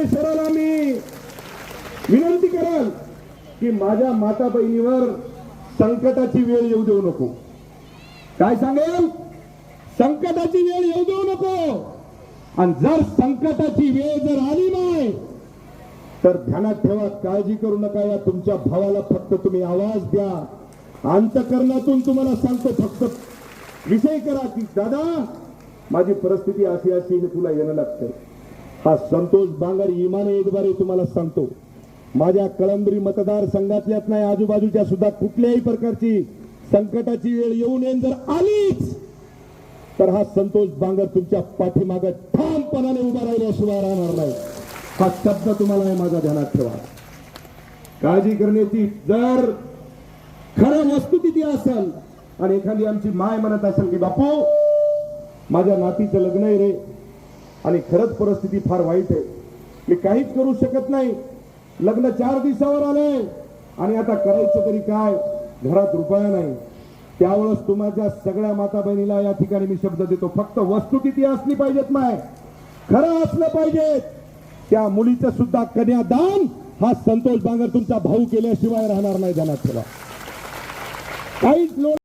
परमेश्वराला मी विनंती कराल की माझ्या माता बहिणीवर संकटाची वेळ येऊ देऊ नको. काय सांगेल? संकटाची वेळ येऊ देऊ नको. आणि जर संकटाची वेळ जर आली नाही तर ध्यानात ठेवा, काळजी करू नका. या तुमच्या भावाला फक्त तुम्ही आवाज द्या. अंतःकरणातून तुम्हाला सांगतो, फक्त विषय करा की दादा माझी परिस्थिती अशी अशी हे तुला येणं लागतंय. हा संतोष बांगर इमाने एकबारे तुम्हाला सांगतो, माझ्या कळंबरी मतदारसंघातल्याच नाही आजूबाजूच्या सुद्धा कुठल्याही प्रकारची संकटाची वेळ येऊ नये जर आलीच तर हा संतोष बांगर तुमच्या पाठीमागे ठामपणाने उभा राहिल्याशिवाय राहणार नाही. हा शब्द तुम्हाला आहे माझ्या ध्यानात ठेवा. काळजी करण्याची जर खरं वस्तुस्थिती असेल आणि एखादी आमची माय म्हणत असेल की बापू माझ्या नातीचं लग्न आहे रे आणि खरंच परिस्थिती फार वाईट आहे, मी काहीच करू शकत नाही, लग्न 4 दिवसावर आलंय आणि आता करायचं तरी काय, घरात रुपया नाही, त्यावेळेस तुम्हाला सगळ्या माता बहिणीला या ठिकाणी मी शब्द देतो, फक्त वस्तुस्थिती असली पाहिजेत, माय खरं असलं पाहिजे. त्या मुलीचं सुद्धा कन्यादान हा संतोष बांगर तुमचा भाऊ केल्याशिवाय राहणार नाही. ध्यानात ठेवा. काहीच